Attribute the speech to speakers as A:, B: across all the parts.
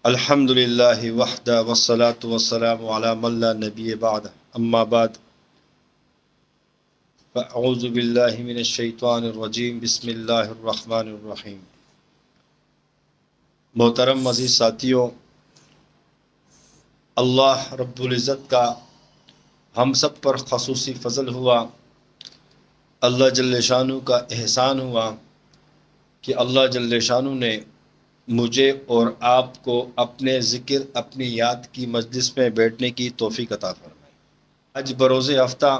A: الحمد للہ وحدہ والصلاة والسلام علی من لا نبی بعد اما بعد فاعوذ باللہ من الشیطان الرجیم بسم اللہ الرحمن الرحیم۔ محترم عزیز ساتھیوں، اللہ رب العزت کا ہم سب پر خصوصی فضل ہوا، اللہ جل شانہ کا احسان ہوا کہ اللہ جل شانہ نے مجھے اور آپ کو اپنے ذکر، اپنی یاد کی مجلس میں بیٹھنے کی توفیق عطا فرمائی۔ آج بروز ہفتہ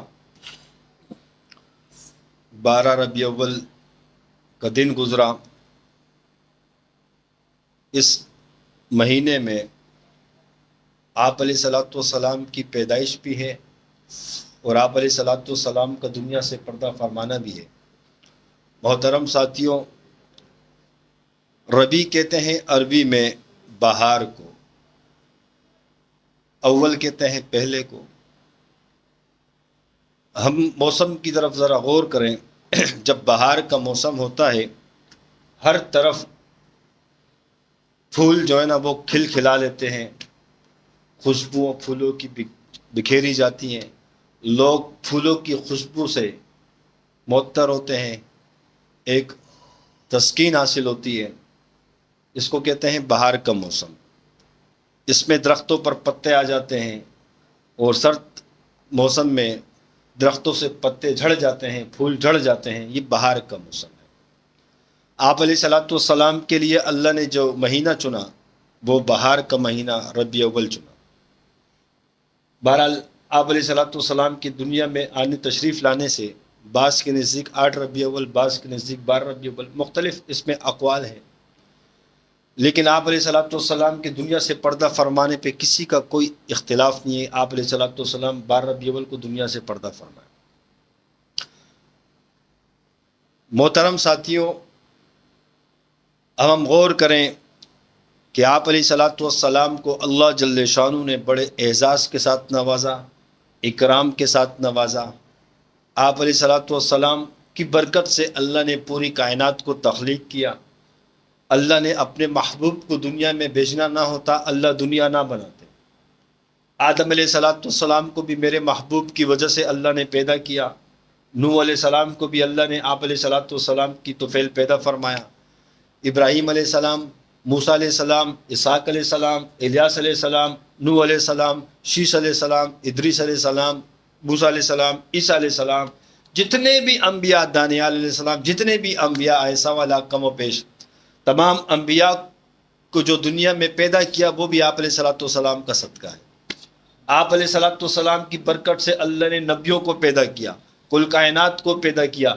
A: 12 ربیع الاول کا دن گزرا۔ اس مہینے میں آپ علیہ الصلوۃ والسلام کی پیدائش بھی ہے اور آپ علیہ الصلوۃ والسلام کا دنیا سے پردہ فرمانا بھی ہے۔ محترم ساتھیوں، ربیع کہتے ہیں عربی میں بہار کو، اول کہتے ہیں پہلے کو۔ ہم موسم کی طرف ذرا غور کریں۔ جب بہار کا موسم ہوتا ہے، ہر طرف پھول جو ہے نا وہ کھل کھلا لیتے ہیں، خوشبوؤں پھولوں کی بکھیری جاتی ہیں، لوگ پھولوں کی خوشبو سے معطر ہوتے ہیں، ایک تسکین حاصل ہوتی ہے۔ اس کو کہتے ہیں بہار کا موسم۔ اس میں درختوں پر پتے آ جاتے ہیں اور سرد موسم میں درختوں سے پتے جھڑ جاتے ہیں، پھول جھڑ جاتے ہیں۔ یہ بہار کا موسم ہے۔ آپ علیہ الصلوۃ والسلام کے لیے اللہ نے جو مہینہ چنا وہ بہار کا مہینہ ربیع الاول چنا۔ بہرحال آپ علیہ الصلوۃ والسلام کی دنیا میں آنے تشریف لانے سے بعض کے نزدیک 8 ربیع الاول، بعض کے نزدیک 12 ربیع الاول، مختلف اس میں اقوال ہیں، لیکن آپ علیہ الصلوۃ والسلام کی دنیا سے پردہ فرمانے پہ کسی کا کوئی اختلاف نہیں ہے۔ آپ علیہ الصلوۃ والسلام 12 ربیع الاول کو دنیا سے پردہ فرمائے۔ محترم ساتھیوں، اب ہم غور کریں کہ آپ علیہ الصلوۃ والسلام کو اللہ جل شانہ نے بڑے اعزاز کے ساتھ نوازا، اکرام کے ساتھ نوازا۔ آپ علیہ الصلوۃ والسلام کی برکت سے اللہ نے پوری کائنات کو تخلیق کیا۔ اللہ نے اپنے محبوب کو دنیا میں بھیجنا نہ ہوتا، اللہ دنیا نہ بناتے۔ آدم علیہ الصلوۃ والسلام کو بھی میرے محبوب کی وجہ سے اللہ نے پیدا کیا۔ نوح علیہ السلام کو بھی اللہ نے آپ علیہ الصلوۃ والسلام کی طفیل پیدا فرمایا۔ ابراہیم علیہ السلام، موسیٰ علیہ السلام، اسحاق علیہ السلام، الیاس علیہ السلام، نوح علیہ السلام، شیش علیہ السلام، ادریس علیہ السلام، موسیٰ علیہ السلام، عیسیٰ علیہ السلام، جتنے بھی انبیاء، دانیال علیہ السلام، جتنے بھی انبیاء آئے سوا کم و پیش، تمام انبیاء کو جو دنیا میں پیدا کیا وہ بھی آپ علیہ الصلوۃ والسلام کا صدقہ ہے۔ آپ علیہ الصلوۃ والسلام کی برکت سے اللہ نے نبیوں کو پیدا کیا، کل کائنات کو پیدا کیا،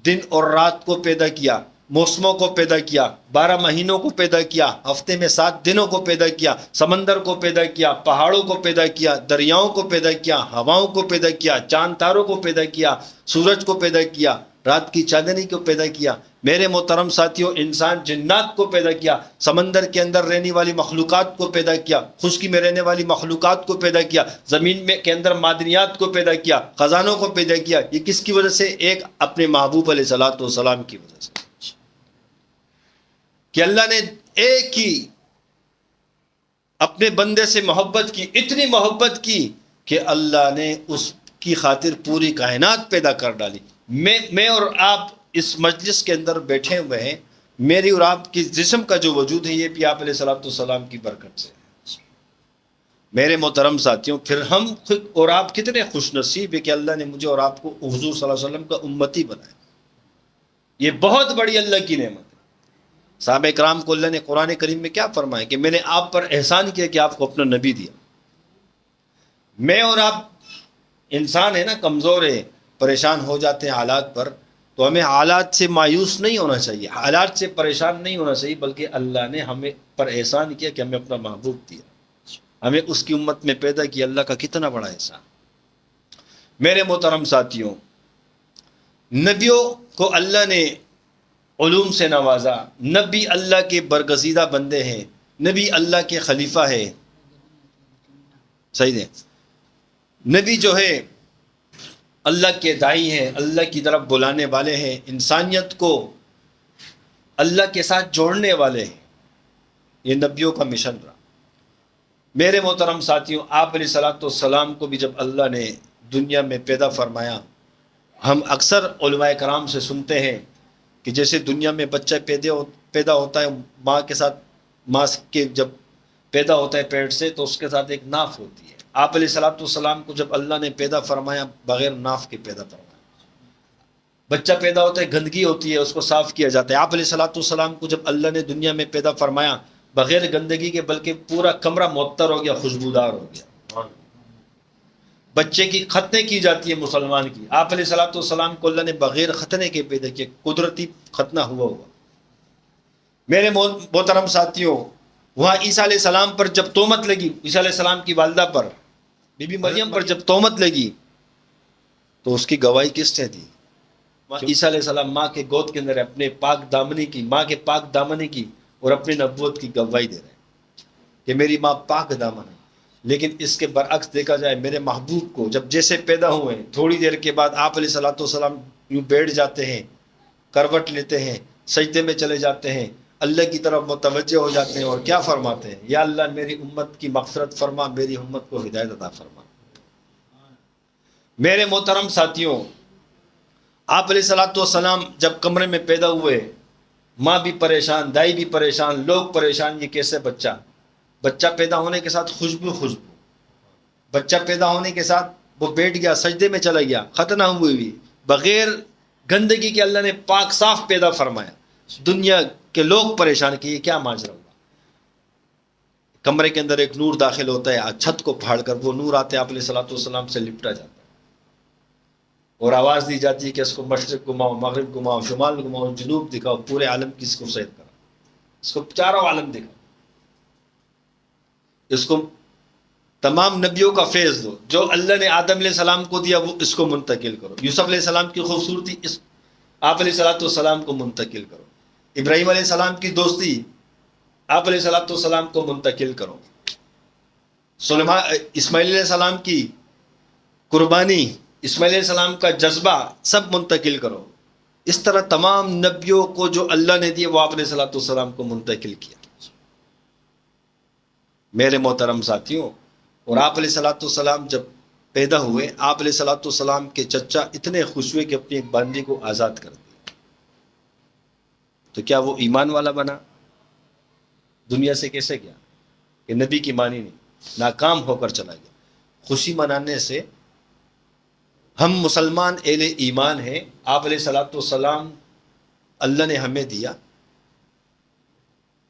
A: دن اور رات کو پیدا کیا، موسموں کو پیدا کیا، 12 مہینوں کو پیدا کیا، ہفتے میں 7 دنوں کو پیدا کیا، سمندر کو پیدا کیا، پہاڑوں کو پیدا کیا، دریاؤں کو پیدا کیا، ہواؤں کو پیدا کیا، چاند تاروں کو پیدا کیا، سورج کو پیدا کیا، رات کی چاندنی کو پیدا کیا۔ میرے محترم ساتھیوں، انسان جنات کو پیدا کیا، سمندر کے اندر رہنے والی مخلوقات کو پیدا کیا، خشکی میں رہنے والی مخلوقات کو پیدا کیا، زمین میں کے اندر معدنیات کو پیدا کیا، خزانوں کو پیدا کیا۔ یہ کس کی وجہ سے؟ ایک اپنے محبوب علیہ الصلوۃ والسلام کی وجہ سے، کہ اللہ نے ایک ہی اپنے بندے سے محبت کی، اتنی محبت کی کہ اللہ نے اس کی خاطر پوری کائنات پیدا کر ڈالی۔ میں اور آپ اس مجلس کے اندر بیٹھے ہوئے ہیں، میری اور آپ کی جسم کا جو وجود ہے یہ بھی آپ علیہ الصلوۃ والسلام کی برکت سے ہے۔ میرے محترم ساتھیوں، پھر ہم خود اور آپ کتنے خوش نصیب ہیں کہ اللہ نے مجھے اور آپ کو حضور صلی اللہ علیہ وسلم کا امتی بنایا۔ یہ بہت بڑی اللہ کی نعمت ہے۔ صحابہ کرام کو اللہ نے قرآن کریم میں کیا فرمایا کہ میں نے آپ پر احسان کیا کہ آپ کو اپنا نبی دیا۔ میں اور آپ انسان ہیں نا، کمزور ہیں، پریشان ہو جاتے ہیں حالات پر، تو ہمیں حالات سے مایوس نہیں ہونا چاہیے، حالات سے پریشان نہیں ہونا چاہیے، بلکہ اللہ نے ہمیں پر احسان کیا کہ ہمیں اپنا محبوب دیا، ہمیں اس کی امت میں پیدا کیا۔ اللہ کا کتنا بڑا احسان۔ میرے محترم ساتھیوں، نبیوں کو اللہ نے علوم سے نوازا۔ نبی اللہ کے برگزیدہ بندے ہیں، نبی اللہ کے خلیفہ ہے، صحیح ہے۔ نبی جو ہے اللہ کے داعی ہیں، اللہ کی طرف بلانے والے ہیں، انسانیت کو اللہ کے ساتھ جوڑنے والے ہیں۔ یہ نبیوں کا مشن رہا۔ میرے محترم ساتھیوں، آپ علیہ الصلوۃ والسلام کو بھی جب اللہ نے دنیا میں پیدا فرمایا، ہم اکثر علماء کرام سے سنتے ہیں کہ جیسے دنیا میں بچہ پیدا ہوتا ہے ماں کے ساتھ، ماں کے جب پیدا ہوتا ہے پیٹ سے تو اس کے ساتھ ایک ناف ہوتی ہے۔ آپ علیہ الصلوۃ والسلام کو جب اللہ نے پیدا فرمایا بغیر ناف کے پیدا فرمایا۔ بچہ پیدا ہوتا ہے، گندگی ہوتی ہے، اس کو صاف کیا جاتا ہے۔ آپ علیہ الصلوۃ والسلام کو جب اللہ نے دنیا میں پیدا فرمایا بغیر گندگی کے، بلکہ پورا کمرہ معطر ہو گیا، خوشبودار ہو گیا۔ بچے کی ختنے کی جاتی ہے مسلمان کی، آپ علیہ الصلوۃ والسلام کو اللہ نے بغیر ختنے کے پیدا کیا، قدرتی ختنہ ہوا۔ میرے محترم ساتھیوں، وہاں عیسیٰ علیہ السلام پر جب تہمت لگی، عیسیٰ علیہ السلام کی والدہ پر، بی بی مریم پر جب تہمت لگی تو اس کی گواہی کس نے دی؟ عیسیٰ علیہ السلام ماں کے گود کے اندر اپنے پاک دامنی کی، ماں کے پاک دامنی کی اور اپنی نبوت کی گواہی دے رہے ہیں کہ میری ماں پاک دامن ہے۔ لیکن اس کے برعکس دیکھا جائے، میرے محبوب کو جب جیسے پیدا ہوئے تھوڑی دیر کے بعد آپ علیہ الصلوۃ والسلام یوں بیٹھ جاتے ہیں، کروٹ لیتے ہیں، سجدے میں چلے جاتے ہیں، اللہ کی طرف متوجہ ہو جاتے ہیں اور کیا فرماتے ہیں؟ یا اللہ میری امت کی مغفرت فرما، میری امت کو ہدایت عطا فرما۔ میرے محترم ساتھیوں، آپ علیہ الصلوۃ والسلام جب کمرے میں پیدا ہوئے، ماں بھی پریشان، دائی بھی پریشان، لوگ پریشان، یہ کیسے بچہ پیدا ہونے کے ساتھ خوشبو، بچہ پیدا ہونے کے ساتھ وہ بیٹھ گیا، سجدے میں چلا گیا، ختنہ ہوئی ہوئی، بغیر گندگی کے اللہ نے پاک صاف پیدا فرمایا۔ دنیا کے لوگ پریشان کہ یہ کیا ماجرا ہوا۔ کمرے کے اندر ایک نور داخل ہوتا ہے، چھت کو پھاڑ کر وہ نور آتے آپ علیہ الصلوۃ والسلام سے لپٹا جاتا ہے اور آواز دی جاتی ہے کہ اس کو مشرق گھماؤ، مغرب گھماؤ، شمال گھماؤ، جنوب دکھاؤ، پورے عالم کی اس کو سیر کرو، اس کو چاروں عالم دکھاؤ، اس کو تمام نبیوں کا فیض دو، جو اللہ نے آدم علیہ السلام کو دیا وہ اس کو منتقل کرو، یوسف علیہ السلام کی خوبصورتی اس آپ علیہ الصلوۃ والسلام کو منتقل کرو، ابراہیم علیہ السلام کی دوستی آپ علیہ الصلوۃ والسلام کو منتقل کرو، اسماعیل علیہ السلام کی قربانی، اسماعیل علیہ السلام کا جذبہ سب منتقل کرو۔ اس طرح تمام نبیوں کو جو اللہ نے دیے وہ آپ علیہ الصلوۃ والسلام کو منتقل کیا۔ میرے محترم ساتھیوں، اور آپ علیہ الصلوۃ والسلام جب پیدا ہوئے، آپ علیہ الصلوۃ والسلام کے چچا اتنے خوش ہوئے کہ اپنی ایک باندی کو آزاد کر دیا۔ تو کیا وہ ایمان والا بنا؟ دنیا سے کیسے گیا کہ نبی کی مانی نہیں، ناکام ہو کر چلا گیا۔ خوشی منانے سے ہم مسلمان اہل ایمان ہیں، آپ علیہ الصلوۃ والسلام اللہ نے ہمیں دیا،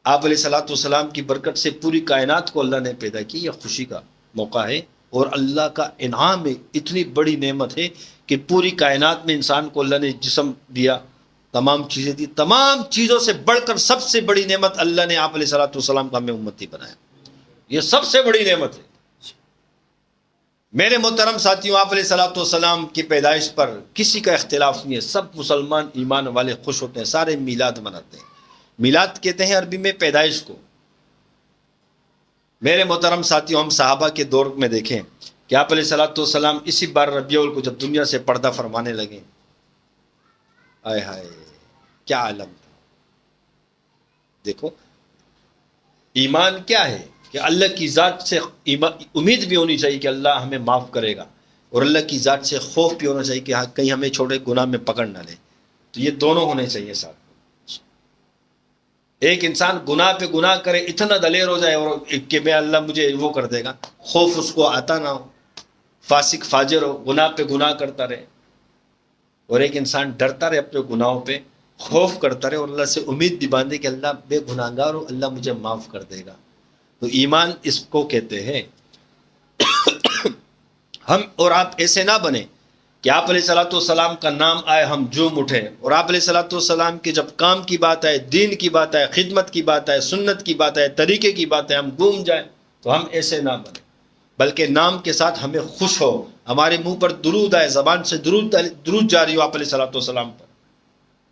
A: آپ علیہ الصلوۃ والسلام کی برکت سے پوری کائنات کو اللہ نے پیدا کی، یہ خوشی کا موقع ہے اور اللہ کا انعام ہے، اتنی بڑی نعمت ہے کہ پوری کائنات میں انسان کو اللہ نے جسم دیا، تمام چیزیں دی، تمام چیزوں سے بڑھ کر سب سے بڑی نعمت اللہ نے آپ علیہ الصلوۃ والسلام کا ہمیں امتی بنایا، یہ سب سے بڑی نعمت ہے۔ میرے محترم ساتھیوں، آپ علیہ الصلوۃ والسلام کی پیدائش پر کسی کا اختلاف نہیں ہے، سب مسلمان ایمان والے خوش ہوتے ہیں، سارے میلاد مناتے ہیں۔ میلاد کہتے ہیں عربی میں پیدائش کو۔ میرے محترم ساتھیوں، ہم صحابہ کے دور میں دیکھیں کہ آپ علیہ الصلوۃ والسلام اسی بار ربیع الاول کو جب دنیا سے پردہ فرمانے لگے، آئے ہائے کیا عالم تھا۔ دیکھو ایمان کیا ہے کہ اللہ کی ذات سے امید بھی ہونی چاہیے کہ اللہ ہمیں معاف کرے گا، اور اللہ کی ذات سے خوف بھی ہونا چاہیے کہ کہیں ہمیں چھوٹے گناہ میں پکڑ نہ لے۔ تو یہ دونوں ہونے چاہیے ساتھ۔ ایک انسان گناہ پہ گناہ کرے، اتنا دلیر ہو جائے اور کہ میں اللہ مجھے وہ کر دے گا، خوف اس کو آتا نہ ہو، فاسق فاجر ہو، گناہ پہ گناہ کرتا رہے، اور ایک انسان ڈرتا رہے اپنے گناہوں پہ، خوف کرتا رہے اور اللہ سے امید بھی باندھے کہ اللہ بے گناہ گار ہو، اللہ مجھے معاف کر دے گا۔ تو ایمان اس کو کہتے ہیں۔ ہم اور آپ ایسے نہ بنے کہ آپ علیہ الصلوۃ والسلام کا نام آئے ہم جھوم اٹھیں، اور آپ علیہ الصلوۃ والسلام کے جب کام کی بات آئے، دین کی بات آئے، خدمت کی بات آئے، سنت کی بات آئے، طریقے کی بات آئے، ہم گوم جائیں۔ تو ہم ایسے نہ بنیں، بلکہ نام کے ساتھ ہمیں خوش ہو، ہمارے منہ پر درود آئے، زبان سے درود جاری ہو آپ علیہ الصلوۃ والسلام پر۔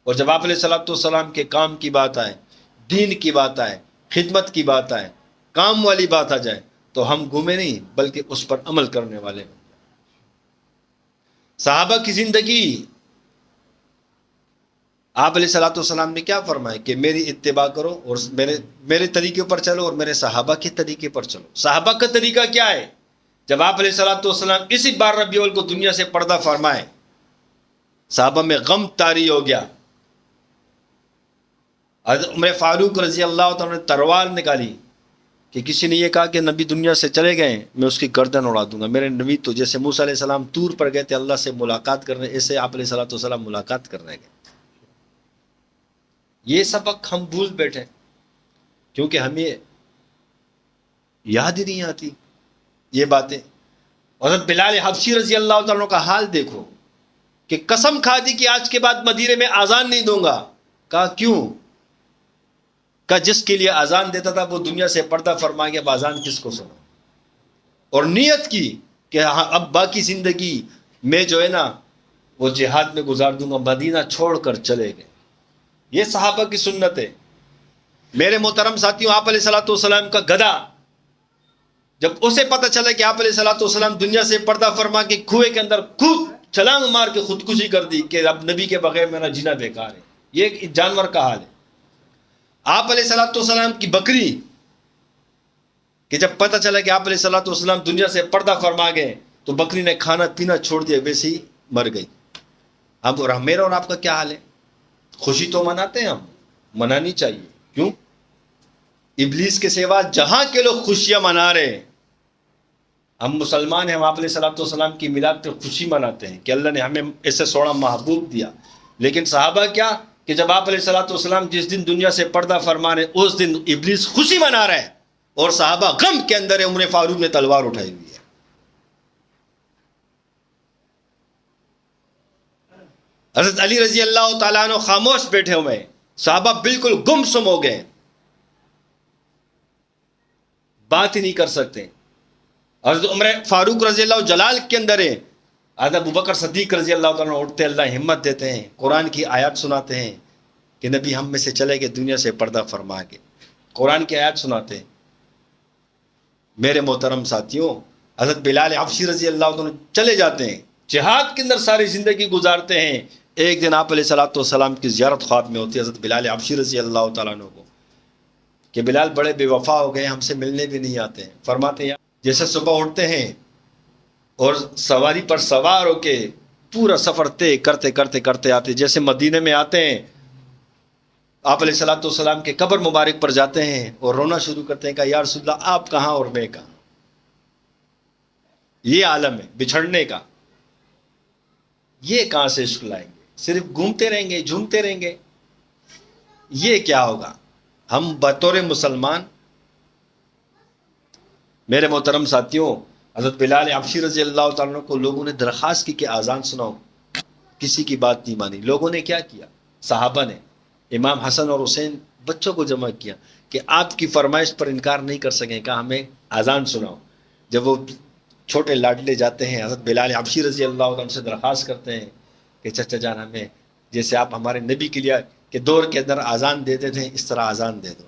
A: اور جب آپ علیہ الصلوۃ والسلام کے کام کی بات آئے، دین کی بات آئے، خدمت کی بات آئے، کام والی بات آ جائے، تو ہم گھومے نہیں بلکہ اس پر عمل کرنے والے ہیں۔ صحابہ کی زندگی آپ علیہ الصلوۃ والسلام نے کیا فرمایا کہ میری اتباع کرو اور میرے طریقے پر چلو اور میرے صحابہ کے طریقے پر چلو. صحابہ کا طریقہ کیا ہے؟ جب آپ علیہ الصلوۃ والسلام اسی بار ربیع الاول کو دنیا سے پردہ فرمائے، صحابہ میں غم طاری ہو گیا. حضرت عمر فاروق رضی اللہ تعالیٰ نے تلوار نکالی کہ کسی نے یہ کہا کہ نبی دنیا سے چلے گئے، میں اس کی گردن اڑا دوں گا. میرے نبی تو جیسے موسیٰ علیہ السلام طور پر گئے تھے اللہ سے ملاقات کرنے، ایسے آپ علیہ الصلوۃ والسلام ملاقات کرنے گئے. یہ سبق ہم بھول بیٹھے کیونکہ ہمیں یاد ہی نہیں آتی یہ باتیں. حضرت بلال حبشی رضی اللہ تعالیٰ کا حال دیکھو کہ قسم کھا دی کہ آج کے بعد مدینے میں اذان نہیں دوں گا. کہا کیوں؟ کہ جس کے لیے اذان دیتا تھا وہ دنیا سے پردہ فرما گیا، اب اذان کس کو سنا. اور نیت کی کہ اب باقی زندگی میں جو ہے نا وہ جہاد میں گزار دوں گا، مدینہ چھوڑ کر چلے گئے. یہ صحابہ کی سنت ہے. میرے محترم ساتھیوں، آپ علیہ الصلوۃ والسلام کا گدھا جب اسے پتہ چلا کہ آپ علیہ الصلوۃ والسلام دنیا سے پردہ فرما کے کنویں کے اندر کود چھلانگ مار کے خودکشی کر دی کہ اب نبی کے بغیر میرا جینا بیکار ہے. یہ ایک جانور کا حال ہے. آپ علیہ الصلوۃ والسلام کی بکری کہ جب پتہ چلا کہ آپ علیہ الصلوۃ والسلام دنیا سے پردہ فرما گئے تو بکری نے کھانا پینا چھوڑ دیا، ویسے ہی مر گئی. اب میرا اور آپ کا کیا حال ہے؟ خوشی تو مناتے ہیں، ہم منانی چاہیے. کیوں؟ ابلیس کے سوا جہاں کے لوگ خوشیاں منا رہے ہیں، ہم مسلمان ہیں، ہم آپ علیہ الصلوۃ والسلام کی میلاد پہ خوشی مناتے ہیں کہ اللہ نے ہمیں ایسے سوڑا محبوب دیا. لیکن صحابہ کیا کہ جب آپ علیہ الصلوۃ والسلام جس دن دنیا سے پردہ فرما رہے اس دن ابلیس خوشی منا رہا ہے اور صحابہ غم کے اندر ہے. عمر فاروق نے تلوار اٹھائی ہوئی ہے. حضرت علی رضی اللہ تعالیٰ عنہ خاموش بیٹھے ہوئے ہیں، صحابہ بالکل گم سم ہو گئے، بات ہی نہیں کر سکتے. حضرت عمر فاروق رضی اللہ جلال کے اندر ہے. حضرت ابوبکر صدیق رضی اللہ تعالیٰ اٹھتے، اللہ ہمت دیتے ہیں، قرآن کی آیات سناتے ہیں کہ نبی ہم میں سے چلے گئے دنیا سے پردہ فرما کے، قرآن کی آیات سناتے ہیں. میرے محترم ساتھیوں، حضرت بلال حبشی رضی اللہ تعالیٰ چلے جاتے ہیں، جہاد کے اندر ساری زندگی گزارتے ہیں. ایک دن آپ علیہ الصلوۃ والسلام کی زیارت خواب میں ہوتی ہے حضرت بلال حبشی رضی اللہ تعالیٰ عنہ کو کہ بلال بڑے بے وفا ہو گئے، ہم سے ملنے بھی نہیں آتے ہیں. فرماتے ہیں جیسے صبح اٹھتے ہیں اور سواری پر سوار ہو کے پورا سفر طے کرتے کرتے کرتے آتے، جیسے مدینے میں آتے ہیں آپ علیہ الصلوۃ والسلام کے قبر مبارک پر جاتے ہیں اور رونا شروع کرتے ہیں کہ یا رسول اللہ آپ کہاں اور میں کہاں. یہ عالم ہے بچھڑنے کا، یہ کہاں سے عشق لائیں گے؟ صرف گھومتے رہیں گے، جھومتے رہیں گے، یہ کیا ہوگا؟ ہم بطور مسلمان، میرے محترم ساتھیوں، حضرت بلال حبشی رضی اللہ تعالیٰ کو لوگوں نے درخواست کی کہ آذان سناؤ، کسی کی بات نہیں مانی. لوگوں نے کیا کیا؟ صحابہ نے امام حسن اور حسین بچوں کو جمع کیا کہ آپ کی فرمائش پر انکار نہیں کر سکیں، کہا ہمیں آذان سناؤ. جب وہ چھوٹے لاڈلے جاتے ہیں حضرت بلال حبشی رضی اللہ عنہ سے درخواست کرتے ہیں کہ چچا جان ہمیں جیسے آپ ہمارے نبی کے لیے کہ دور کے اندر آذان دیتے تھے اس طرح آذان دے دو.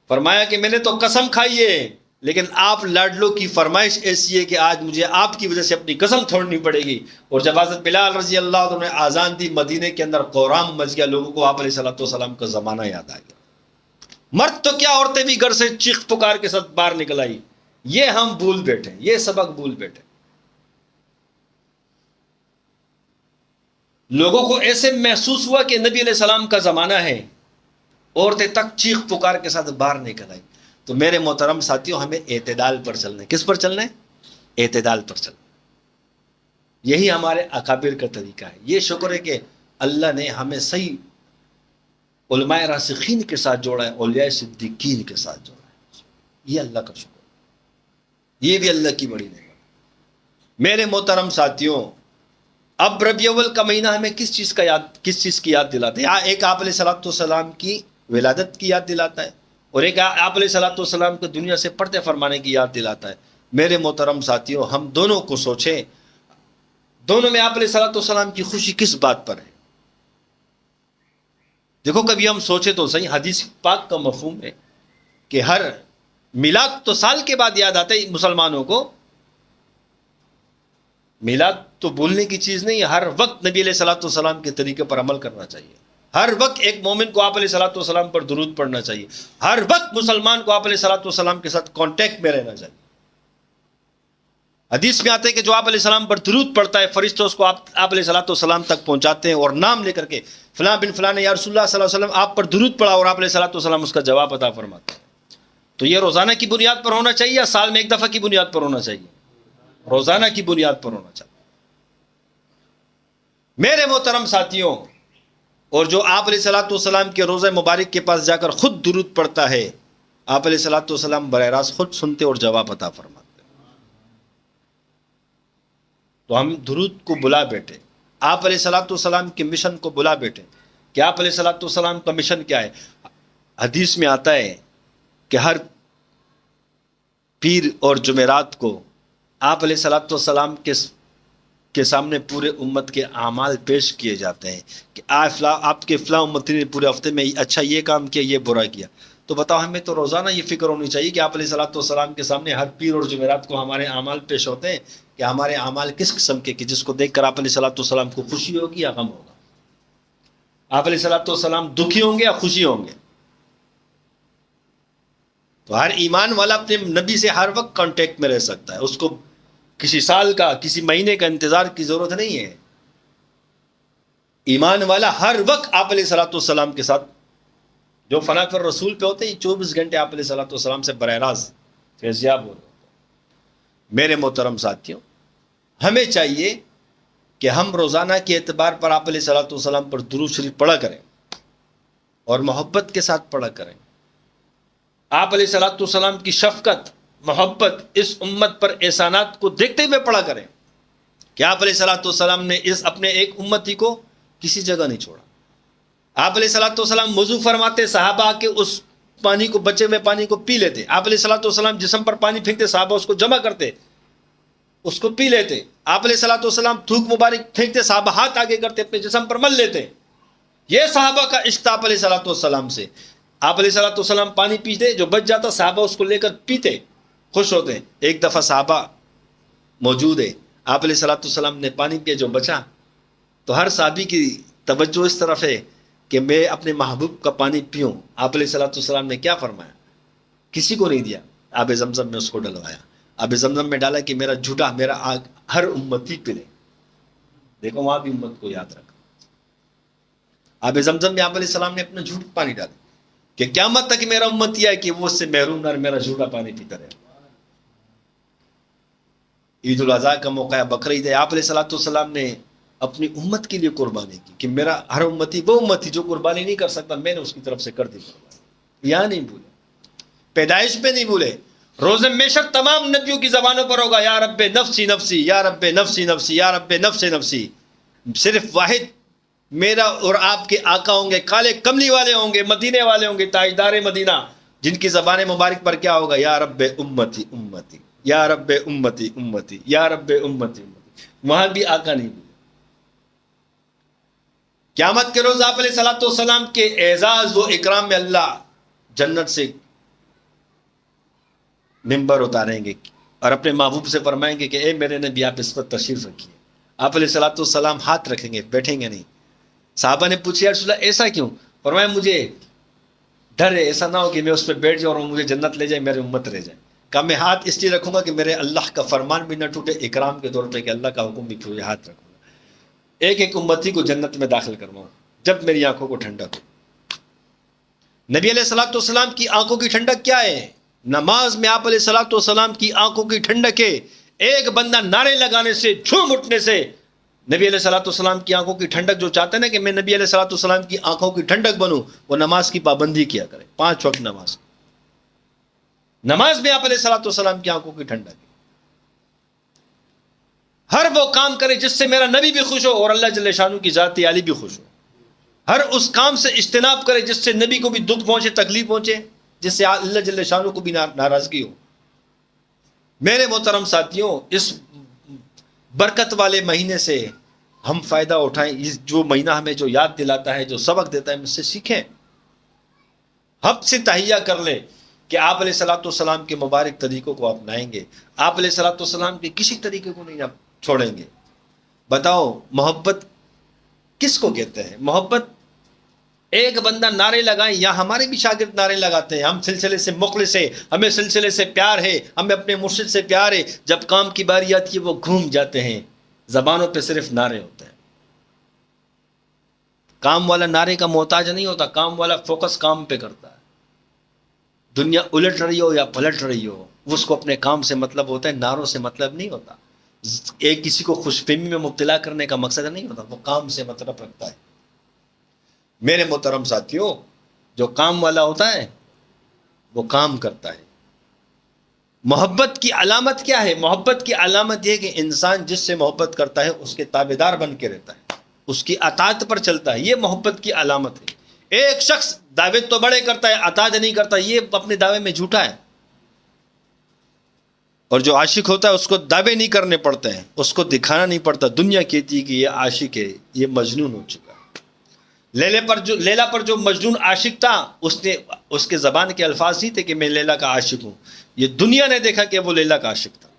A: فرمایا کہ میں نے تو قسم کھائی ہے، لیکن آپ لاڈلوں کی فرمائش ایسی ہے کہ آج مجھے آپ کی وجہ سے اپنی قسم چھوڑنی پڑے گی. اور جب حضرت بلال رضی اللہ عنہ نے آذان دی، مدینے کے اندر قورام مچ گیا، لوگوں کو آپ علیہ الصلوۃ والسلام کا زمانہ یاد آ گیا. مرد تو کیا، عورتیں بھی گھر سے چیخ پکار کے ساتھ باہر نکل آئی. یہ ہم بھول بیٹھے، یہ سبق بھول بیٹھے. لوگوں کو ایسے محسوس ہوا کہ نبی علیہ السلام کا زمانہ ہے، عورتیں تک چیخ پکار کے ساتھ باہر نکل آئی. تو میرے محترم ساتھیوں، ہمیں اعتدال پر چلنا ہے. کس پر چلنا ہے؟ اعتدال پر چلنا. یہی ہمارے اکابر کا طریقہ ہے. یہ شکر ہے کہ اللہ نے ہمیں صحیح علماء راسخین کے ساتھ جوڑا ہے، اولیاء صدیقین کے ساتھ جوڑا ہے. یہ اللہ کا شکر، یہ بھی اللہ کی بڑی نعمت. میرے محترم ساتھیوں، اب ربیع الاول کا مہینہ ہمیں کس چیز کی یاد دلاتا ہے؟ ایک آپ علیہ الصلوۃ والسلام کی ولادت کی یاد دلاتا ہے اور ایک آپ علیہ الصلوۃ والسلام کو دنیا سے پردے فرمانے کی یاد دلاتا ہے. میرے محترم ساتھیوں، ہم دونوں کو سوچیں، دونوں میں آپ علیہ الصلوۃ والسلام کی خوشی کس بات پر ہے؟ دیکھو کبھی ہم سوچے تو صحیح، حدیث پاک کا مفہوم ہے کہ ہر میلاد تو سال کے بعد یاد آتا ہے مسلمانوں کو، میلاد تو بھولنے کی چیز نہیں ہے، ہر وقت نبی علیہ الصلوۃ والسلام کے طریقے پر عمل کرنا چاہیے، ہر وقت ایک مومن کو آپ علیہ الصلوۃ والسلام پر درود پڑھنا چاہیے، ہر وقت مسلمان کو آپ علیہ الصلوۃ والسلام کے ساتھ کانٹیکٹ میں رہنا چاہیے۔ حدیث میں آتے ہیں کہ جو آپ علیہ السلام پر درود پڑھتا ہے فرشتے اس کو آپ علیہ الصلوۃ والسلام تک پہنچاتے ہیں، اور نام لے کر کے فلاں بن فلاں نے یا رسول اللہ صلی اللہ علیہ وسلم آپ پر درود پڑھا، اور آپ علیہ الصلوۃ والسلام اس کا جواب عطا فرماتے ہیں۔ تو یہ روزانہ کی بنیاد پر ہونا چاہیے یا سال میں ایک دفعہ کی بنیاد پر ہونا چاہیے؟ روزانہ کی بنیاد پر ہونا چاہیے۔ میرے محترم ساتھیوں، اور جو آپ علیہ الصلوۃ والسلام کے روزہ مبارک کے پاس جا کر خود درود پڑھتا ہے، آپ علیہ الصلوۃ والسلام براہ راست خود سنتے اور جواب عطا فرماتے۔ تو ہم درود کو بلا بیٹھے، آپ علیہ الصلوۃ والسلام کے مشن کو بلا بیٹھے کہ آپ علیہ الصلوۃ والسلام کا مشن کیا ہے۔ حدیث میں آتا ہے کہ ہر پیر اور جمعرات کو آپ علیہ الصلوۃ والسلام کے سامنے پورے امت کے اعمال پیش کیے جاتے ہیں کہ آپ کے فلاں امتی نے پورے ہفتے میں اچھا یہ کام کیا، یہ برا کیا۔ تو بتاؤ، ہمیں تو روزانہ یہ فکر ہونی چاہیے کہ آپ علیہ الصلوۃ والسلام کے سامنے ہر پیر اور جمعرات کو ہمارے اعمال پیش ہوتے ہیں کہ ہمارے اعمال کس قسم کے، کہ جس کو دیکھ کر آپ علیہ الصلوۃ والسلام کو خوشی ہوگی یا غم ہوگا، آپ علیہ الصلوۃ والسلام دکھی ہوں گے یا خوشی ہوں گے۔ تو ہر ایمان والا اپنے نبی سے ہر وقت کانٹیکٹ میں رہ سکتا ہے، اس کو کسی سال کا کسی مہینے کا انتظار کی ضرورت نہیں ہے۔ ایمان والا ہر وقت آپ علیہ الصلوۃ والسلام کے ساتھ، جو فنا کر رسول پہ ہوتے ہیں 24 گھنٹے آپ علیہ الصلوۃ والسلام سے براہ راست فیضیاب ہو رہے ہوتے ہیں۔ میرے محترم ساتھیوں، ہمیں چاہیے کہ ہم روزانہ کے اعتبار پر آپ علیہ الصلوۃ والسلام پر درود شریف پڑھا کریں اور محبت کے ساتھ پڑھا کریں۔ آپ علیہ الصلوۃ والسلام کی شفقت، محبت اس امت پر احسانات کو دیکھتے ہوئے پڑھا کریں کہ آپ علیہ الصلوۃ والسلام نے اس اپنے ایک امتی کو کسی جگہ نہیں چھوڑا۔ آپ علیہ الصلوۃ والسلام وضو فرماتے، صحابہ کے اس پانی کو، بچے ہوئے پانی کو پی لیتے۔ آپ علیہ الصلوۃ والسلام جسم پر پانی پھینکتے، صحابہ اس کو جمع کرتے، اس کو پی لیتے۔ آپ علیہ الصلوۃ والسلام تھوک مبارک پھینکتے، صحابہ ہاتھ آگے کرتے، اپنے جسم پر مل لیتے۔ یہ صحابہ کا عشق تھا آپ علیہ الصلوۃ والسلام سے۔ آپ علیہ الصلوۃ والسلام پانی پیتے، جو بچ جاتا صحابہ اس کو لے کر پیتے، خوش ہوتے۔ ایک دفعہ صحابہ موجود ہے، آپ علیہ الصلوۃ والسلام نے پانی پیا، جو بچا تو ہر صحابی کی توجہ اس طرف ہے کہ میں اپنے محبوب کا پانی پیوں۔ آپ علیہ الصلوۃ والسلام نے کیا فرمایا؟ کسی کو نہیں دیا، آب زمزم میں اس کو ڈلوایا، آب زمزم میں ڈالا کہ میرا جھوٹا، میرا آگ ہر امتی پی لے۔ دیکھو وہاں بھی امت کو یاد رکھا، آب زمزم میں آپ علیہ السلام نے اپنا جھوٹ پانی ڈالا کہ قیامت تک میرا امت یہ ہے کہ وہ اس سے محروم نہ، میرا جھوٹا پانی پیتا رہے۔ عید الاضحیٰ کا موقع ہے، بقرعید ہے، آپ علیہ الصلوۃ والسلام نے اپنی امت کے لیے قربانی کی کہ میرا ہر امتی وہ امتی جو قربانی نہیں کر سکتا، میں نے اس کی طرف سے کر دی قربانی۔ یہاں نہیں بھولے، پیدائش پہ نہیں بھولے، روز محشر تمام نبیوں کی زبانوں پر ہوگا، یا رب نفسی نفسی، یا رب نفسی نفسی، یا رب نفس نفسی۔ صرف واحد میرا اور آپ کے آقا ہوں گے، کالے کملی والے ہوں گے، مدینے والے ہوں گے، تاجدار مدینہ، جن کی زبان مبارک پر کیا ہوگا؟ یا رب امتی امتی، یا رب امتی امتی، یا رب امتی امتی۔ وہاں بھی آقا نہیں بھولے۔ قیامت کے روز آپ علیہ الصلوۃ والسلام کے اعزاز و اکرام میں اللہ جنت سے ممبر اتاریں گے اور اپنے محبوب سے فرمائیں گے کہ اے میرے نبی، آپ اس پر تشریف رکھیے۔ آپ علیہ الصلوۃ والسلام ہاتھ رکھیں گے، بیٹھیں گے نہیں۔ صحابہ نے پوچھا یا رسول اللہ ایسا کیوں؟ فرمایا مجھے ڈر ہے ایسا نہ ہو کہ میں اس پہ بیٹھ جاؤں اور مجھے جنت لے جائے، میرے امت رہ جائے۔ کہا میں ہاتھ اس لیے رکھوں گا کہ میرے اللہ کا فرمان بھی نہ ٹوٹے، اکرام کے طور پہ کہ اللہ کا حکم بھی ٹوٹے، ہاتھ رکھوں گا، ایک ایک امتی کو جنت میں داخل کرواؤں جب میری آنکھوں کو ٹھنڈک ہو۔ نبی علیہ الصلوۃ والسلام کی آنکھوں کی ٹھنڈک کیا ہے؟ نماز میں آپ علیہ الصلوۃ والسلام کی آنکھوں کی ٹھنڈک ہے۔ ایک بندہ نعرے لگانے سے، جھوم اٹھنے سے، نبی علیہ الصلوۃ والسلام کی آنکھوں کی ٹھنڈک جو چاہتے ہیں نا کہ میں نبی علیہ الصلوۃ والسلام کی آنکھوں کی ٹھنڈک بنوں، وہ نماز کی پابندی کیا کرے، 5 وقت نماز۔ نماز میں آپ علیہ الصلوۃ والسلام کی آنکھوں کی ٹھنڈک ہے۔ ہر وہ کام کرے جس سے میرا نبی بھی خوش ہو اور اللہ جل شانہ کی ذات عالی بھی خوش ہو۔ ہر اس کام سے اجتناب کرے جس سے نبی کو بھی دکھ پہنچے، تکلیف پہنچے، جس سے اللہ جل شانہ کو بھی ناراضگی ہو۔ میرے محترم ساتھیوں، اس برکت والے مہینے سے ہم فائدہ اٹھائیں۔ جو مہینہ ہمیں جو یاد دلاتا ہے، جو سبق دیتا ہے، ہم اس سے سیکھیں۔ حب سے تہیہ کر لیں کہ آپ علیہ الصلوۃ والسلام کے مبارک طریقوں کو اپنائیں گے، آپ علیہ الصلوۃ والسلام کے کسی طریقے کو نہیں آپ چھوڑیں گے۔ بتاؤ محبت کس کو کہتے ہیں؟ محبت ایک بندہ نعرے لگائیں، یا ہمارے بھی شاگرد نعرے لگاتے ہیں، ہم سلسلے سے مخلص ہے، ہمیں سلسلے سے پیار ہے، ہمیں اپنے مرشد سے پیار ہے، جب کام کی باری آتی ہے وہ گھوم جاتے ہیں، زبانوں پہ صرف نعرے ہوتے ہیں۔ کام والا نعرے کا محتاج نہیں ہوتا، کام والا فوکس کام پہ کرتا ہے۔ دنیا الٹ رہی ہو یا پلٹ رہی ہو، اس کو اپنے کام سے مطلب ہوتا ہے، نعروں سے مطلب نہیں ہوتا۔ ایک کسی کو خوش فہمی میں مبتلا کرنے کا مقصد نہیں ہوتا، وہ کام سے مطلب رکھتا ہے۔ میرے محترم ساتھیوں، جو کام والا ہوتا ہے وہ کام کرتا ہے۔ محبت کی علامت کیا ہے؟ محبت کی علامت یہ کہ انسان جس سے محبت کرتا ہے اس کے تابعدار بن کے رہتا ہے، اس کی اطاعت پر چلتا ہے، یہ محبت کی علامت ہے۔ ایک شخص دعوے تو بڑے کرتا ہے، اطاعت نہیں کرتا، یہ اپنے دعوے میں جھوٹا ہے۔ اور جو عاشق ہوتا ہے اس کو دعوے نہیں کرنے پڑتے ہیں، اس کو دکھانا نہیں پڑتا، دنیا کہتی ہے کہ یہ عاشق ہے، یہ مجنون ہو چکا ہے۔ لیلا پر جو مجنون عاشق تھا، اس کے زبان کے الفاظ نہیں تھے کہ میں لیلا کا عاشق ہوں، یہ دنیا نے دیکھا کہ وہ لیلا کا عاشق تھا،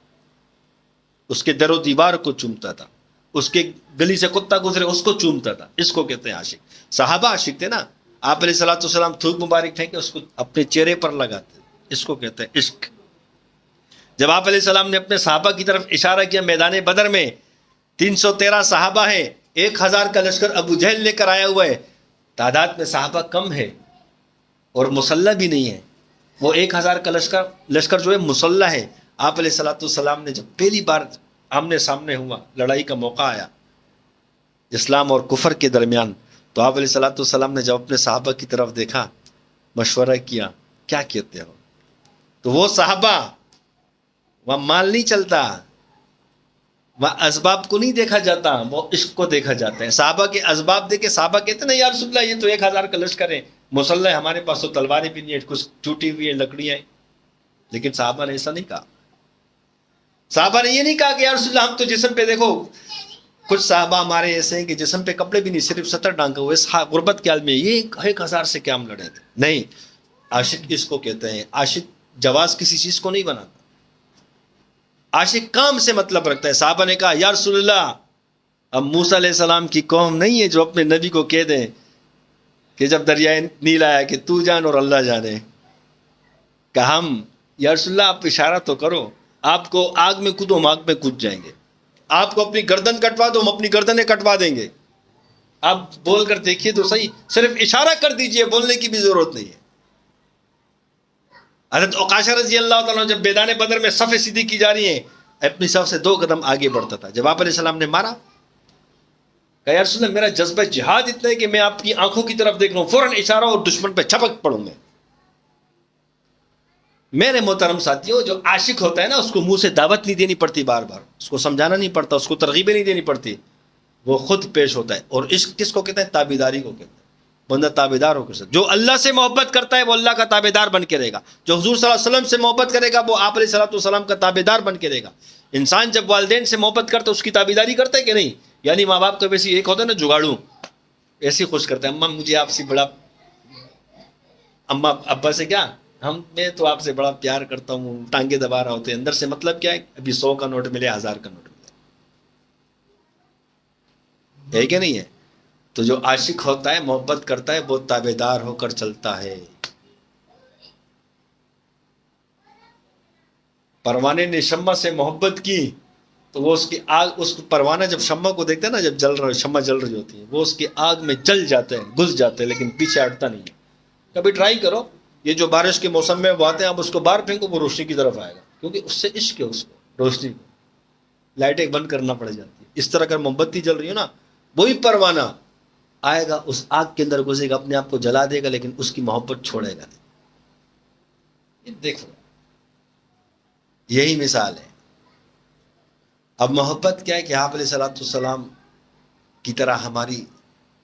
A: اس کے در و دیوار کو چومتا تھا، اس کے گلی سے کتا گزرے اس کو چومتا تھا، اس کو کہتے ہیں عاشق۔ صحابہ عاشق تھے نا، آپ علیہ الصلوۃ والسلام تھوک مبارک پھینکے اس کو اپنے چہرے پر لگاتے، اس کو کہتے ہیں عشق۔ جب آپ علیہ السلام نے اپنے صحابہ کی طرف اشارہ کیا، میدان بدر میں 313 صحابہ ہیں، 1000 کا لشکر ابو جہل لے کر آیا ہوا ہے، تعداد میں صحابہ کم ہے اور مسلح بھی نہیں ہے، وہ 1000 کا لشکر جو ہے مسلح ہے۔ آپ علیہ الصلوۃ والسلام نے جب پہلی بار آمنے سامنے ہوا، لڑائی کا موقع آیا اسلام اور کفر کے درمیان، تو آپ علیہ الصلوۃ والسلام نے جب اپنے صحابہ کی طرف دیکھا، مشورہ کیا، کیا کہتے ہو؟ تو وہ صحابہ، وہاں مال نہیں چلتا، وہاں اسباب کو نہیں دیکھا جاتا، وہ عشق کو دیکھا جاتا ہے۔ صحابہ کے اسباب دیکھے، صحابہ کہتے ہیں نا یا رسول اللہ یہ تو 1000 کا لشکر ہے، مسلح ہے، ہمارے پاس تو تلواریں بھی نہیں ہیں، کچھ ٹوٹی ہوئی ہیں لکڑیاں ہیں، لیکن صحابہ نے ایسا نہیں کہا۔ صحابہ نے یہ نہیں کہا کہ یا رسول اللہ ہم تو جسم پہ دیکھو، کچھ صحابہ ہمارے ایسے ہیں کہ جسم پہ کپڑے بھی نہیں، صرف سطر ڈانکا ہوئے، غربت کے حال میں، یہ 1000 سے کیا ہم لڑے تھے؟ نہیں، عاشق اس کو کہتے ہیں۔ عاشق جواز کسی چیز کو نہیں بناتا، عاشق کام سے مطلب رکھتا ہے۔ صحابہ نے کہا یا رسول اللہ اب موسیٰ علیہ السلام کی قوم نہیں ہے جو اپنے نبی کو کہہ دیں کہ جب دریائے نیل آیا کہ تو جان اور اللہ جانے، کہ ہم یا رسول اللہ آپ اشارہ تو کرو، آپ کو آگ میں کودو ہم آگ میں کود جائیں گے، آپ کو اپنی گردن کٹوا دو ہم اپنی گردنیں کٹوا دیں گے، آپ بول کر دیکھیے تو صحیح، صرف اشارہ کر دیجئے، بولنے کی بھی ضرورت نہیں ہے۔ حضرت عکاشہ رضی اللہ تعالیٰ جب میدان بدر میں صف سیدھی کی جا رہی ہیں، اپنی صف سے 2 قدم آگے بڑھتا تھا۔ جب آپ علیہ السلام نے مارا، کہا یا رسول اللہ میرا جذبہ جہاد اتنا ہے کہ میں آپ کی آنکھوں کی طرف دیکھ رہا ہوں، فوراً اشارہ اور دشمن پہ چھپک پڑوں میں۔ میرے محترم ساتھیوں، جو عاشق ہوتا ہے نا، اس کو منہ سے دعوت نہیں دینی پڑتی، بار بار اس کو سمجھانا نہیں پڑتا، اس کو ترغیبیں نہیں دینی پڑتی، وہ خود پیش ہوتا ہے۔ اور عشق کس کو کہتے ہیں؟ تابعداری کو کہتے ہیں۔ بندہ تابعدار ہو کر، جو اللہ سے محبت کرتا ہے وہ اللہ کا تابعدار بن کے رہے گا، جو حضور صلی اللہ علیہ وسلم سے محبت کرے گا وہ آپ علیہ الصلوۃ والسلام کا تابعدار بن کے رہے گا۔ انسان جب والدین سے محبت کرتا ہے اس کی تابعداری کرتا ہے کہ نہیں؟ یعنی ماں باپ تو ویسے ایک ہوتا ہے نا جگاڑو، ایسے خوش کرتا ہے، اماں مجھے آپ سے بڑا، اماں ابا سے کیا، میں تو آپ سے بڑا پیار کرتا ہوں، ٹانگے دبا رہا ہوتے ہیں، اندر سے مطلب کیا ہے؟ ابھی 100 کا نوٹ ملے، 1000 کا نوٹ ملے، ہے کہ نہیں ہے؟ تو جو عاشق ہوتا ہے، محبت کرتا ہے، وہ تابعدار ہو کر چلتا ہے۔ پروانے نے شمع سے محبت کی تو وہ اس کی آگ، اس پروانہ جب شمع کو دیکھتا ہے نا، جب جل رہا، شمع جل رہی ہوتی ہے، وہ اس کی آگ میں جل جاتے ہیں، گھس جاتے ہیں، لیکن پیچھے ہٹتا نہیں ہے۔ کبھی ٹرائی کرو، یہ جو بارش کے موسم میں وہ آتے ہیں، اب اس کو باہر پھینکو، وہ روشنی کی طرف آئے گا، کیونکہ اس سے عشق ہے، اس کو روشنی کو لائٹیں بند کرنا پڑ جاتی ہے۔ اس طرح اگر موم بتی جل رہی ہو نا، وہی پروانہ آئے گا، اس آگ کے اندر گھسے گا، اپنے آپ کو جلا دے گا، لیکن اس کی محبت چھوڑے گا نہیں۔ یہ دیکھو، یہی مثال ہے۔ اب محبت کیا ہے کہ آپ علیہ الصلوۃ والسلام کی طرح ہماری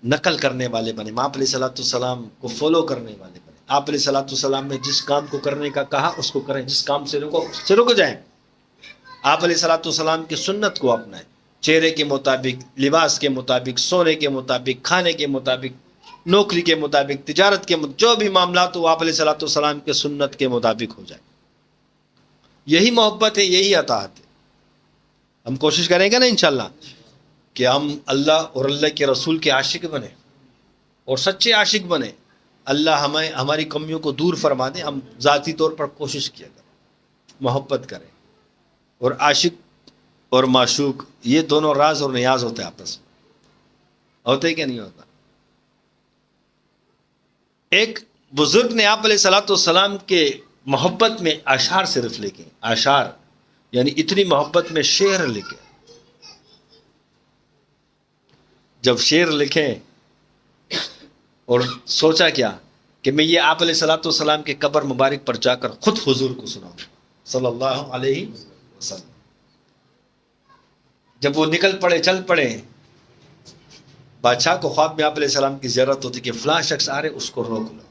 A: نقل کرنے والے بنے، آپ علیہ الصلوۃ والسلام کو فالو کرنے والے بنے۔ آپ علیہ الصلوۃ والسلام نے جس کام کو کرنے کا کہا اس کو کریں، جس کام سے رکو اس سے رک جائیں۔ آپ علیہ الصلوۃ والسلام کی سنت کو اپنائیں، چہرے کے مطابق، لباس کے مطابق، سونے کے مطابق، کھانے کے مطابق، نوکری کے مطابق، تجارت کے مطابق، جو بھی معاملات ہو آپ علیہ الصلوۃ والسلام کے سنت کے مطابق ہو جائے۔ یہی محبت ہے، یہی اطاعت ہے۔ ہم کوشش کریں گے نا انشاءاللہ۔ کہ ہم اللہ اور اللہ کے رسول کے عاشق بنے اور سچے عاشق بنے. اللہ ہمیں ہماری کمیوں کو دور فرما دے. ہم ذاتی طور پر کوشش کیا کریں, محبت کریں. اور عاشق اور معشوق یہ دونوں راز اور نیاز ہوتے ہیں آپس میں. ہوتے کہ نہیں ہوتا؟ ایک بزرگ نے آپ علیہ الصلوۃ والسلام کے محبت میں اشعار صرف لکھے. اشعار یعنی اتنی محبت میں شعر لکھے. جب شعر لکھیں اور سوچا کیا کہ میں یہ آپ علیہ الصلوۃ والسلام کے قبر مبارک پر جا کر خود حضور کو سناؤں صلی اللہ علیہ وسلم. جب وہ نکل پڑے, چل پڑے, بادشاہ کو خواب میں آپ علیہ السلام کی زیارت ہوتی کہ فلاں شخص آ رہے, اس کو روک لو.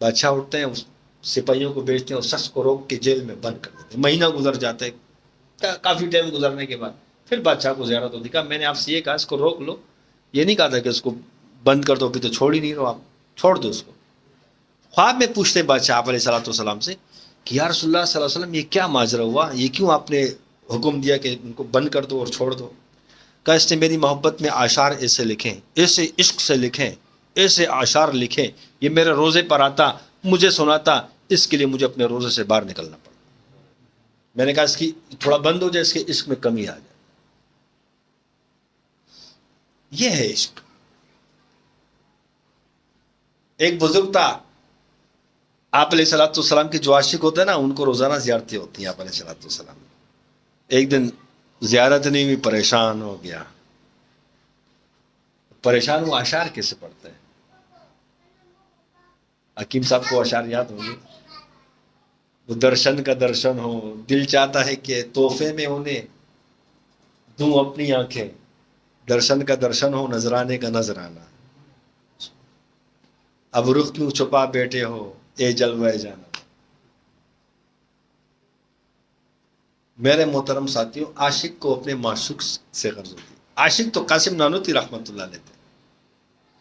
A: بادشاہ اٹھتے ہیں, سپاہیوں کو بھیجتے ہیں, اس شخص کو روک کے جیل میں بند کر دیتے ہیں. مہینہ گزر جاتا ہے. کافی ٹائم گزرنے کے بعد پھر بادشاہ کو زیارت ہوتی. کہا میں نے آپ سے یہ کہا اس کو روک لو, یہ نہیں کہا تھا کہ اس کو بند کر دو, بھی تو چھوڑ ہی نہیں رہو آپ, چھوڑ دو اس کو. خواب میں پوچھتے ہیں بادشاہ آپ علیہ الصلوۃ والسلام سے کہ یا رسول اللہ صلی اللہ علیہ وسلم یہ کیا ماجرا ہوا, یہ کیوں آپ نے حکم دیا کہ ان کو بند کر دو اور چھوڑ دو؟ کہا اس نے میری محبت میں اشعار ایسے لکھیں, ایسے عشق سے لکھیں, ایسے اشعار لکھیں, یہ میرے روزے پر آتا, مجھے سناتا, اس کے لیے مجھے اپنے روزے سے باہر نکلنا پڑا. میں نے کہا اس کی تھوڑا بند ہو جائے, اس کے عشق میں کمی آ جائے. یہ ہے عشق. ایک بزرگ تھا, آپ علیہ الصلوۃ والسلام کے جو عاشق ہوتے ہیں نا, ان کو روزانہ زیارتیں ہوتی ہیں آپ علیہ الصلوۃ والسلام. ایک دن زیارت نہیں ہوئی, پریشان ہو گیا. پریشان ہوا, اشعار کیسے پڑھتے ہیں؟ حکیم صاحب کو اشعار یاد ہوں گے. وہ درشن کا درشن ہو, دل چاہتا ہے کہ تحفے میں انہیں دوں اپنی آنکھیں. درشن کا درشن ہو, نذرانے کا نذرانہ. اب رخ کیوں چھپا بیٹھے ہو, اے جلوہ جانا. میرے محترم ساتھیوں, عاشق کو اپنے معشوق سے غرض ہوتی ہے. عاشق تو قاسم نانوتوی رحمۃ اللہ علیہ تھے.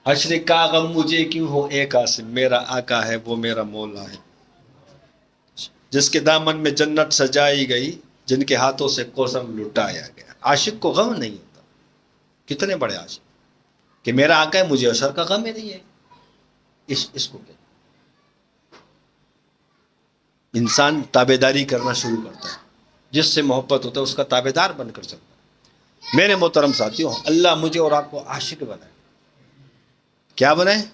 A: حشر کا غم مجھے کیوں ہو اے قاسم, میرا آقا ہے وہ میرا مولا ہے. جس کے دامن میں جنت سجائی گئی, جن کے ہاتھوں سے کوثر لٹایا گیا. عاشق کو غم نہیں ہوتا. کتنے بڑے عاشق کہ میرا آقا ہے, مجھے عشر کا غم ہی نہیں ہے. اس کو کیا انسان تابع داری کرنا شروع کرتا ہے, جس سے محبت ہوتا ہے اس کا تابع دار بن کر چلتا ہے. میرے محترم ساتھیوں, اللہ مجھے اور آپ کو عاشق بنائے. کیا بنائے؟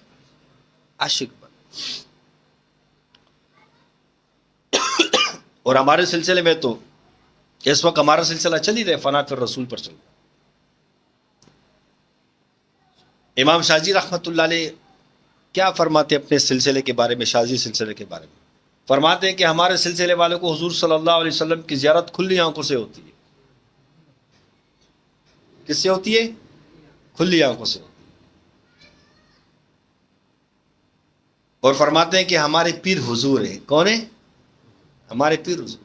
A: عاشق بنائے. اور ہمارے سلسلے میں تو اس وقت ہمارا سلسلہ چل ہی رہے, فنا فی الرسول پر چل رہا. امام شاذلی رحمۃ اللہ علیہ کیا فرماتے اپنے سلسلے کے بارے میں, شاذلی سلسلے کے بارے میں فرماتے ہیں کہ ہمارے سلسلے والوں کو حضور صلی اللہ علیہ وسلم کی زیارت کھلی آنکھوں سے ہوتی ہے. کس سے ہوتی ہے؟ کھلی آنکھوں سے ہوتی ہے. اور فرماتے ہیں کہ ہمارے پیر حضور ہیں. کون ہیں؟ ہمارے پیر حضور.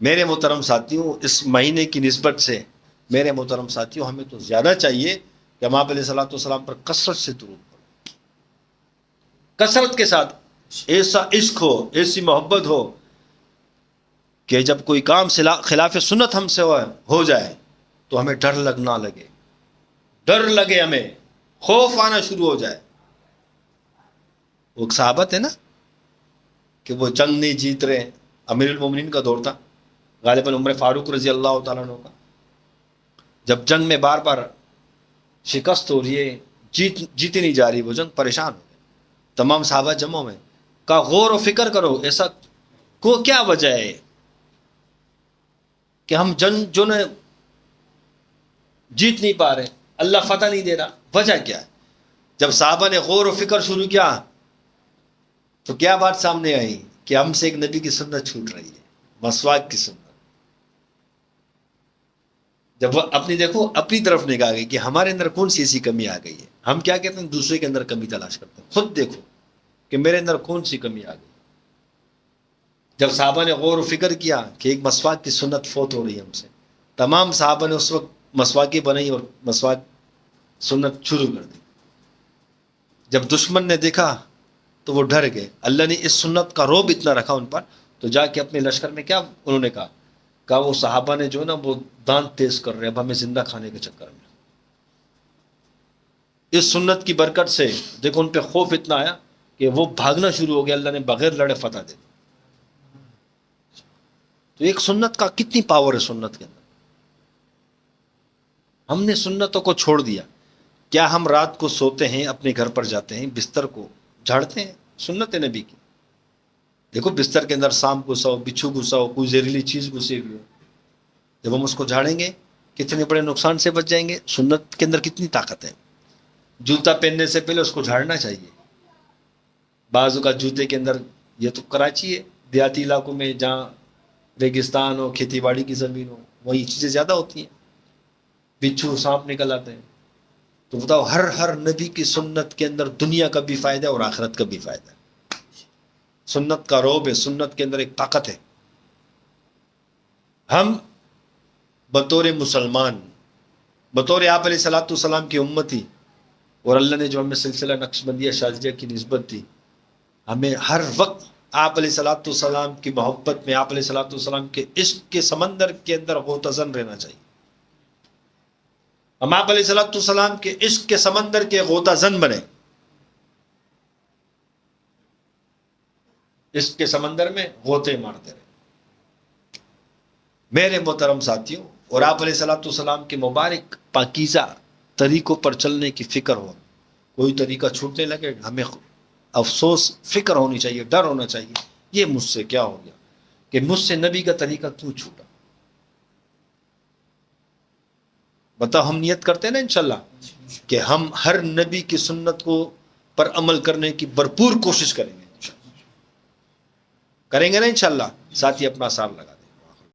A: میرے محترم ساتھیوں, اس مہینے کی نسبت سے میرے محترم ساتھیوں, ہمیں تو زیادہ چاہیے کہ ہم آپ علیہ الصلوۃ والسلام پر کثرت سے درود پڑھیں, کثرت کے ساتھ. ایسا عشق ہو, ایسی محبت ہو کہ جب کوئی کام خلاف سنت ہم سے ہو جائے تو ہمیں ڈر لگنا لگے, ڈر لگے, ہمیں خوف آنا شروع ہو جائے. وہ صحابت ہے نا کہ وہ جنگ نہیں جیت رہے. امیر المومنین کا دور تھا, غالباً عمر فاروق رضی اللہ تعالیٰ عنہ کا. جب جنگ میں بار بار شکست ہو رہی ہے, جیتی نہیں جا رہی وہ جنگ, پریشان ہو گئے. تمام صحابہ جمع میں کہا غور و فکر کرو, ایسا کو کیا وجہ ہے کہ ہم جنگ جو نے جیت نہیں پا رہے, اللہ فتح نہیں دے رہا, وجہ کیا ہے؟ جب صحابہ نے غور و فکر شروع کیا تو کیا بات سامنے آئی کہ ہم سے ایک نبی کی سنت چھوٹ رہی ہے, مسواک کی سنت. جب وہ دیکھو اپنی طرف نگاہ گئی کہ ہمارے اندر کون سی ایسی کمی آ گئی ہے. ہم کیا کہتے ہیں, دوسرے کے اندر کمی تلاش کرتے ہیں. خود دیکھو کہ میرے اندر کون سی کمی آ گئی. جب صحابہ نے غور و فکر کیا کہ ایک مسواک کی سنت فوت ہو رہی ہے ہم سے, تمام صحابہ نے اس وقت مسواکی بنائی اور مسواک سنت شروع کر دی. جب دشمن نے دیکھا تو وہ ڈر گئے. اللہ نے اس سنت کا رعب اتنا رکھا ان پر, تو جا کے اپنے لشکر میں کیا انہوں نے کہا کہا وہ صحابہ نے جو نا وہ دانت تیز کر رہے، اب ہمیں زندہ کھانے کے چکر میں. اس سنت کی برکت سے دیکھو ان پہ خوف اتنا آیا کہ وہ بھاگنا شروع ہو گیا، اللہ نے بغیر لڑے فتح دے دی. تو ایک سنت کا کتنی پاور ہے سنت کے اندر. ہم نے سنتوں کو چھوڑ دیا. کیا ہم رات کو سوتے ہیں، اپنے گھر پر جاتے ہیں، بستر کو جھاڑتے ہیں؟ سنت نبی کی. دیکھو بستر کے اندر سانپ گھسا ہو، بچھو گھسا ہو، کوئی زہریلی چیز گھسی ہوئی ہو، جب ہم اس کو جھاڑیں گے کتنے بڑے نقصان سے بچ جائیں گے. سنت کے اندر کتنی طاقت ہے. جوتا پہننے سے پہلے اس کو جھاڑنا چاہیے. بعضوں کا جوتے کے اندر، یہ تو کراچی ہے، دیہاتی علاقوں میں جہاں ریگستان ہو، کھیتی باڑی کی زمین ہو، وہی چیزیں زیادہ ہوتی ہیں، بچھو سانپ نکل آتے ہیں. تو بتاؤ ہر نبی کی سنت کے اندر دنیا کا بھی فائدہ ہے اور آخرت کا بھی فائدہ ہے. سنت کا روب ہے، سنت کے اندر ایک طاقت ہے. ہم بطور مسلمان، بطور آپ علیہ الصلوۃ والسلام کی امتی، اور اللہ نے جو ہمیں سلسلہ نقشبندیہ شاذلیہ کی نسبت دی، ہمیں ہر وقت آپ علیہ الصلوۃ والسلام کی محبت میں، آپ علیہ الصلوۃ والسلام کے عشق کے سمندر کے اندر غوطہ رہنا چاہیے. ہم آپ علیہ الصلوۃ والسلام کے عشق کے سمندر کے غوطہ زن بنے، عشق کے سمندر میں غوطے مارتے رہے. میرے محترم ساتھیوں، اور آپ علیہ الصلوۃ والسلام کے مبارک پاکیزہ طریقوں پر چلنے کی فکر ہو. کوئی طریقہ چھوٹنے لگے ہمیں افسوس، فکر ہونی چاہیے، ڈر ہونا چاہیے، یہ مجھ سے کیا ہو گیا کہ مجھ سے نبی کا طریقہ کیوں چھوٹا. بتاؤ ہم نیت کرتے ہیں نا انشاءاللہ کہ ہم ہر نبی کی سنت کو پر عمل کرنے کی بھرپور کوشش کریں گے. کریں گے نا انشاءاللہ. ساتھی اپنا حساب لگا